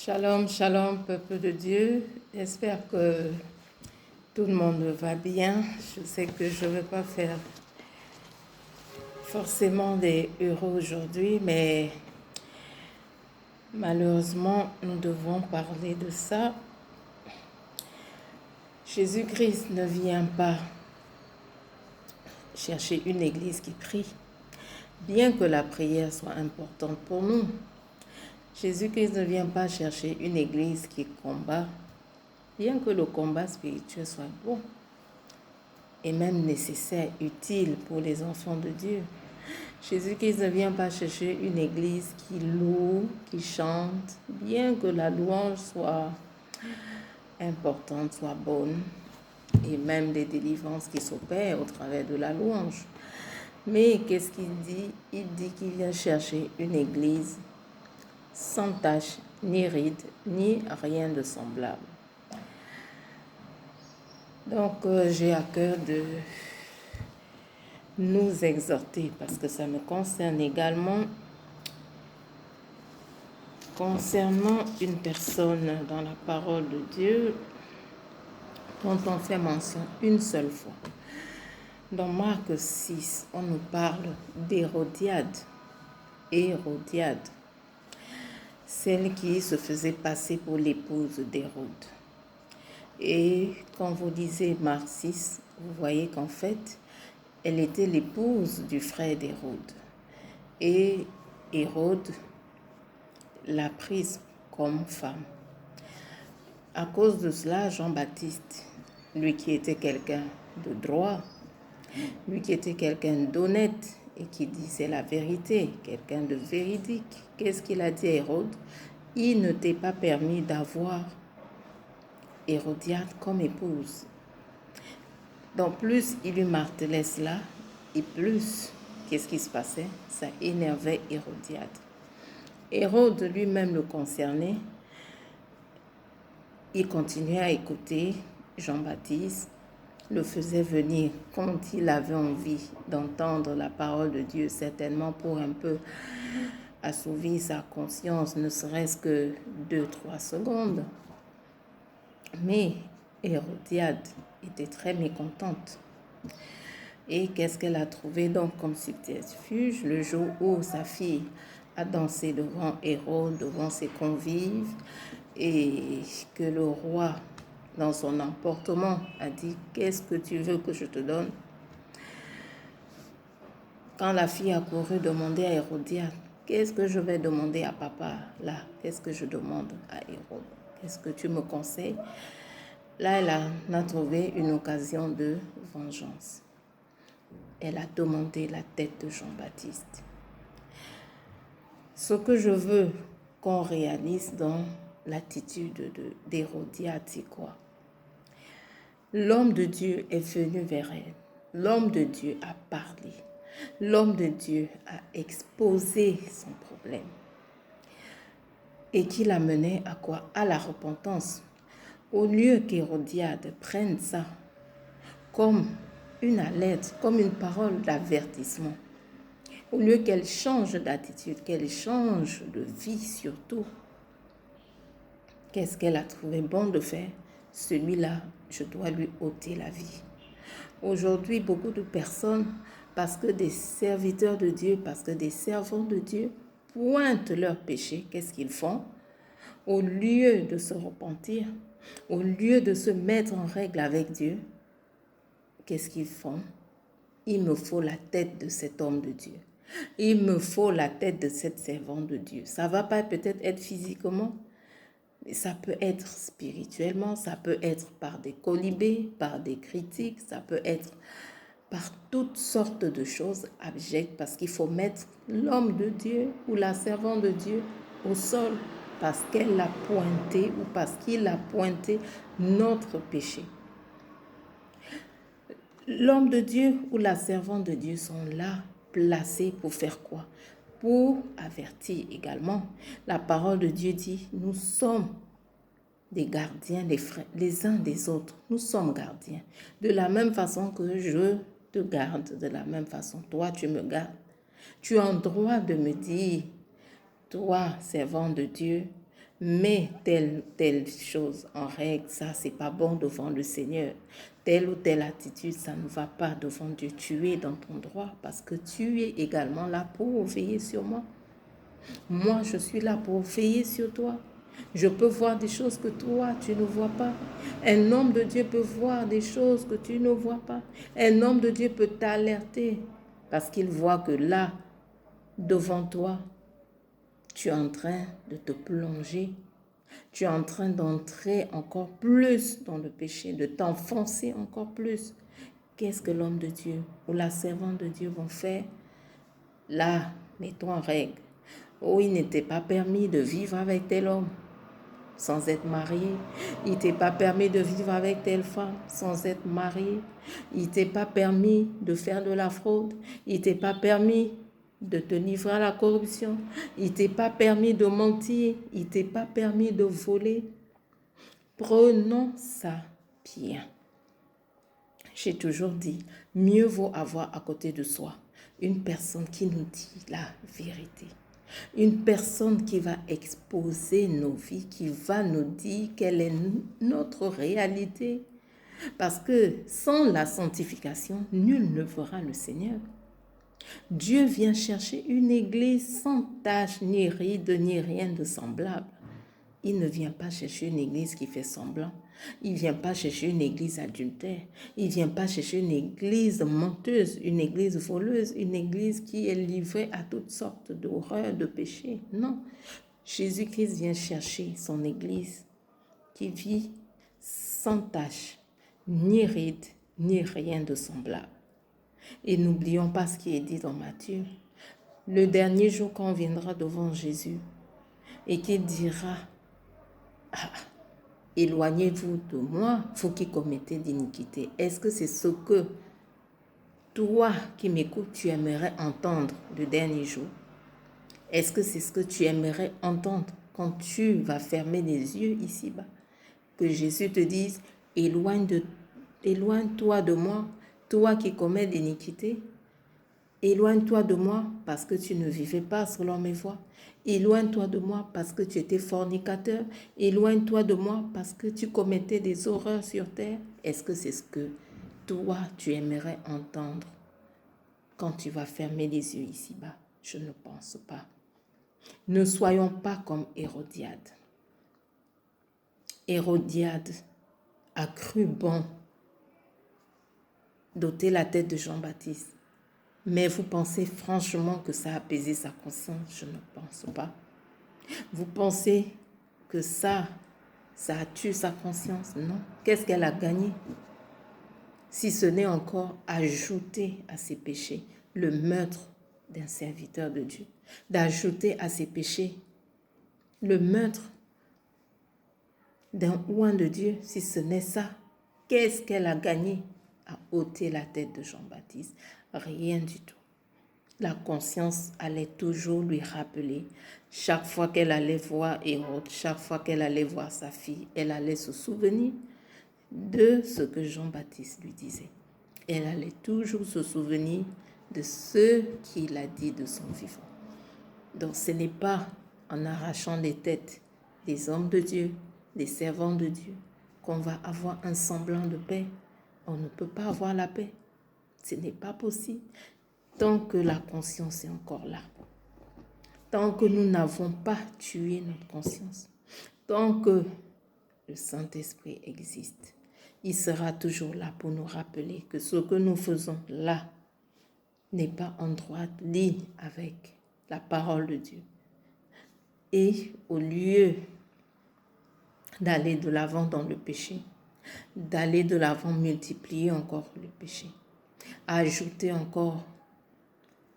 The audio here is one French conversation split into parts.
Shalom, shalom, peuple de Dieu. J'espère que tout le monde va bien. Je sais que je ne vais pas faire forcément des heureux aujourd'hui, mais malheureusement, nous devons parler de ça. Jésus-Christ ne vient pas chercher une église qui prie, bien que la prière soit importante pour nous. Jésus-Christ ne vient pas chercher une église qui combat, bien que le combat spirituel soit bon et même nécessaire, utile pour les enfants de Dieu. Jésus-Christ ne vient pas chercher une église qui loue, qui chante, bien que la louange soit importante, soit bonne, et même des délivrances qui s'opèrent au travers de la louange. Mais qu'est-ce qu'il dit? Il dit qu'il vient chercher une église sans tache, ni ride, ni rien de semblable. Donc, j'ai à cœur de nous exhorter, parce que ça me concerne également, concernant une personne dans la parole de Dieu dont on fait mention une seule fois. Dans Marc 6, on nous parle d'Hérodiade. Hérodiade, celle qui se faisait passer pour l'épouse d'Hérode. Et quand vous lisez Marc 6, vous voyez qu'en fait, elle était l'épouse du frère d'Hérode. Et Hérode l'a prise comme femme. À cause de cela, Jean-Baptiste, lui qui était quelqu'un de droit, lui qui était quelqu'un d'honnête et qui disait la vérité, quelqu'un de véridique, qu'est-ce qu'il a dit à Hérode? Il ne t'est pas permis d'avoir Hérodiade comme épouse. Donc plus il lui martelait cela, et plus, qu'est-ce qui se passait? Ça énervait Hérodiade. Hérode lui-même le concernait. Il continuait à écouter Jean-Baptiste, le faisait venir quand il avait envie d'entendre la parole de Dieu, certainement pour un peu assouvir sa conscience, ne serait-ce que 2-3 secondes. Mais Hérodiade était très mécontente. Et qu'est-ce qu'elle a trouvé donc comme subterfuge? Le jour où sa fille a dansé devant Hérode, devant ses convives, et que le roi, dans son emportement, a dit « Qu'est-ce que tu veux que je te donne ?» Quand la fille a couru demander à Hérodiade « Qu'est-ce que je vais demander à papa là? Qu'est-ce que je demande à Hérode? Qu'est-ce que tu me conseilles ?» Là, elle a trouvé une occasion de vengeance. Elle a demandé la tête de Jean-Baptiste. Ce que je veux qu'on réalise dans l'attitude d'Hérodiade, c'est quoi? L'homme de Dieu est venu vers elle. L'homme de Dieu a parlé. L'homme de Dieu a exposé son problème. Et qui l'amenait à quoi? À la repentance. Au lieu qu'Hérodiade prenne ça comme une alerte, comme une parole d'avertissement, au lieu qu'elle change d'attitude, qu'elle change de vie surtout, qu'est-ce qu'elle a trouvé bon de faire? Celui-là, je dois lui ôter la vie. Aujourd'hui, beaucoup de personnes, parce que des serviteurs de Dieu, parce que des servants de Dieu pointent leurs péchés, qu'est-ce qu'ils font? Au lieu de se repentir, au lieu de se mettre en règle avec Dieu, qu'est-ce qu'ils font? Il me faut la tête de cet homme de Dieu. Il me faut la tête de cette servante de Dieu. Ça ne va pas peut-être être physiquement, mais ça peut être spirituellement, ça peut être par des colibés, par des critiques, ça peut être par toutes sortes de choses abjectes, parce qu'il faut mettre l'homme de Dieu ou la servante de Dieu au sol, parce qu'elle l'a pointé ou parce qu'il a pointé notre péché. L'homme de Dieu ou la servante de Dieu sont là, placés pour faire quoi? Pour avertir également. La parole de Dieu dit, nous sommes des gardiens, les frères, les uns des autres. Nous sommes gardiens. De la même façon que je te garde, de la même façon, toi, tu me gardes. Tu as le droit de me dire, toi, servant de Dieu, mets telle chose en règle, ça c'est pas bon devant le Seigneur. Telle ou telle attitude, ça ne va pas devant Dieu. Tu es dans ton droit parce que tu es également là pour veiller sur moi. Moi, je suis là pour veiller sur toi. Je peux voir des choses que toi, tu ne vois pas. Un homme de Dieu peut voir des choses que tu ne vois pas. Un homme de Dieu peut t'alerter parce qu'il voit que là, devant toi, tu es en train de te plonger. Tu es en train d'entrer encore plus dans le péché, de t'enfoncer encore plus. Qu'est-ce que l'homme de Dieu ou la servante de Dieu vont faire? Là, mets-toi en règle. Oh, il n'était pas permis de vivre avec tel homme sans être marié. Il t'est pas permis de vivre avec telle femme sans être marié. Il t'est pas permis de faire de la fraude. Il t'est pas permis de te livrer à la corruption. Il t'est pas permis de mentir. Il t'est pas permis de voler. Prenons ça bien. J'ai toujours dit, mieux vaut avoir à côté de soi une personne qui nous dit la vérité. Une personne qui va exposer nos vies, qui va nous dire quelle est notre réalité. Parce que sans la sanctification, nul ne verra le Seigneur. Dieu vient chercher une église sans tache, ni ride, ni rien de semblable. Il ne vient pas chercher une église qui fait semblant. Il ne vient pas chercher une église adultère. Il ne vient pas chercher une église menteuse, une église voleuse, une église qui est livrée à toutes sortes d'horreurs, de péchés. Non. Jésus-Christ vient chercher son église qui vit sans tache, ni ride, ni rien de semblable. Et n'oublions pas ce qui est dit dans Matthieu. Le dernier jour, quand on viendra devant Jésus et qu'il dira « Éloignez-vous de moi, vous qui commettez d'iniquité. » Est-ce que c'est ce que toi qui m'écoutes, tu aimerais entendre le dernier jour? Est-ce que c'est ce que tu aimerais entendre quand tu vas fermer les yeux ici-bas? Que Jésus te dise « Éloigne-toi de moi, toi qui commets d'iniquité. Éloigne-toi de moi parce que tu ne vivais pas selon mes voies. Éloigne-toi de moi parce que tu étais fornicateur. Éloigne-toi de moi parce que tu commettais des horreurs sur terre. » Est-ce que c'est ce que toi, tu aimerais entendre quand tu vas fermer les yeux ici-bas? Je ne pense pas. Ne soyons pas comme Hérodiade. Hérodiade a cru bon d'ôter la tête de Jean-Baptiste. Mais vous pensez franchement que ça a apaisé sa conscience? Je ne pense pas. Vous pensez que ça a tué sa conscience? Non. Qu'est-ce qu'elle a gagné? Si ce n'est encore ajouter à ses péchés le meurtre d'un serviteur de Dieu, d'ajouter à ses péchés le meurtre d'un oint de Dieu, si ce n'est ça, qu'est-ce qu'elle a gagné à ôter la tête de Jean-Baptiste? Rien du tout. La conscience allait toujours lui rappeler, chaque fois qu'elle allait voir Hérode, chaque fois qu'elle allait voir sa fille, elle allait se souvenir de ce que Jean-Baptiste lui disait. Elle allait toujours se souvenir de ce qu'il a dit de son vivant. Donc ce n'est pas en arrachant les têtes des hommes de Dieu, des servants de Dieu, qu'on va avoir un semblant de paix. On ne peut pas avoir la paix. Ce n'est pas possible. Tant que la conscience est encore là, tant que nous n'avons pas tué notre conscience, tant que le Saint-Esprit existe, il sera toujours là pour nous rappeler que ce que nous faisons là n'est pas en droite ligne avec la parole de Dieu. Et au lieu d'aller de l'avant dans le péché, d'aller de l'avant multiplier encore le péché, ajouter encore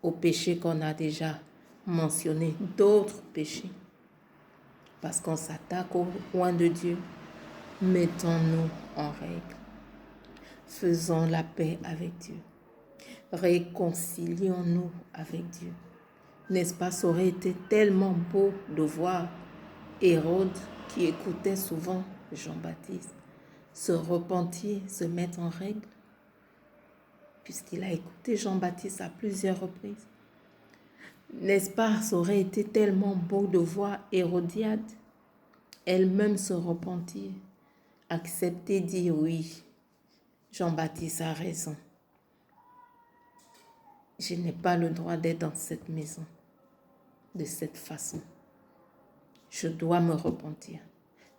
au péché qu'on a déjà mentionné d'autres péchés, parce qu'on s'attaque au oint de Dieu, mettons-nous en règle. Faisons la paix avec Dieu. Réconcilions-nous avec Dieu. N'est-ce pas, ça aurait été tellement beau de voir Hérode, qui écoutait souvent Jean-Baptiste, se repentir, se mettre en règle, puisqu'il a écouté Jean-Baptiste à plusieurs reprises. N'est-ce pas, ça aurait été tellement beau de voir Hérodiade, elle-même se repentir, accepter, dire oui, Jean-Baptiste a raison. Je n'ai pas le droit d'être dans cette maison de cette façon. Je dois me repentir.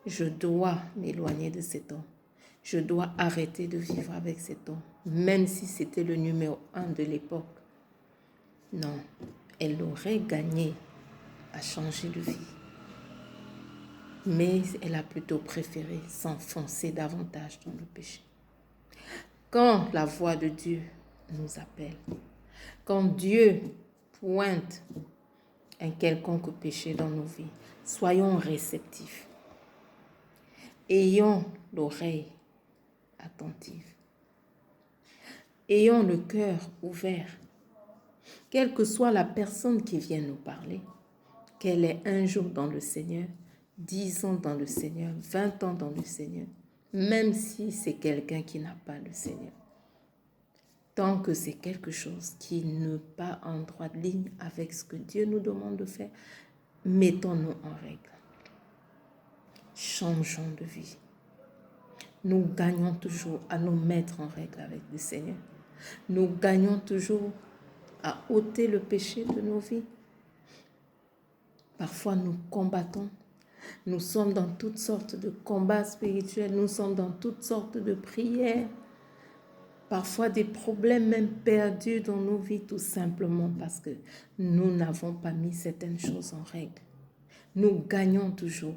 Je dois m'éloigner de cet homme. Je dois arrêter de vivre avec cet homme, même si c'était le numéro 1 de l'époque. Non, elle aurait gagné à changer de vie. Mais elle a plutôt préféré s'enfoncer davantage dans le péché. Quand la voix de Dieu nous appelle, quand Dieu pointe un quelconque péché dans nos vies, soyons réceptifs. Ayons l'oreille attentive. Ayons le cœur ouvert. Quelle que soit la personne qui vient nous parler, qu'elle ait un jour dans le Seigneur, 10 ans dans le Seigneur, 20 ans dans le Seigneur, même si c'est quelqu'un qui n'a pas le Seigneur. Tant que c'est quelque chose qui n'est pas en droite ligne avec ce que Dieu nous demande de faire, mettons-nous en règle. Changeons de vie. Nous gagnons toujours à nous mettre en règle avec le Seigneur. Nous gagnons toujours à ôter le péché de nos vies. Parfois, nous combattons. Nous sommes dans toutes sortes de combats spirituels. Nous sommes dans toutes sortes de prières. Parfois, des problèmes même perdus dans nos vies, tout simplement parce que nous n'avons pas mis certaines choses en règle. Nous gagnons toujours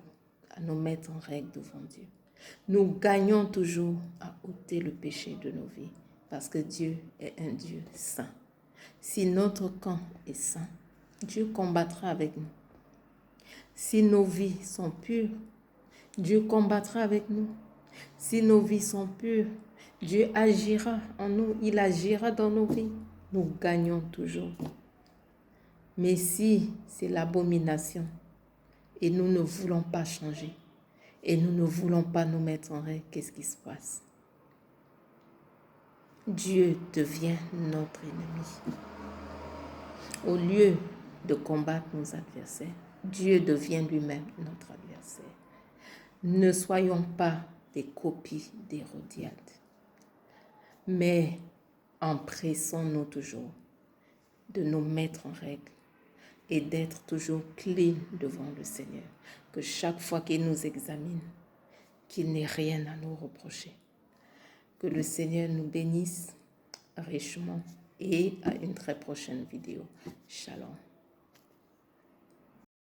à nous mettre en règle devant Dieu. Nous gagnons toujours à ôter le péché de nos vies parce que Dieu est un Dieu saint. Si notre camp est saint, Dieu combattra avec nous. Si nos vies sont pures, Dieu combattra avec nous. Si nos vies sont pures, Dieu agira en nous, il agira dans nos vies. Nous gagnons toujours. Mais si c'est l'abomination et nous ne voulons pas changer et nous ne voulons pas nous mettre en règle, qu'est-ce qui se passe? Dieu devient notre ennemi. Au lieu de combattre nos adversaires, Dieu devient lui-même notre adversaire. Ne soyons pas des copies d'Hérodiade, mais empressons-nous toujours de nous mettre en règle et d'être toujours clean devant le Seigneur. Que chaque fois qu'il nous examine, qu'il n'ait rien à nous reprocher. Que le Seigneur nous bénisse richement et à une très prochaine vidéo. Shalom.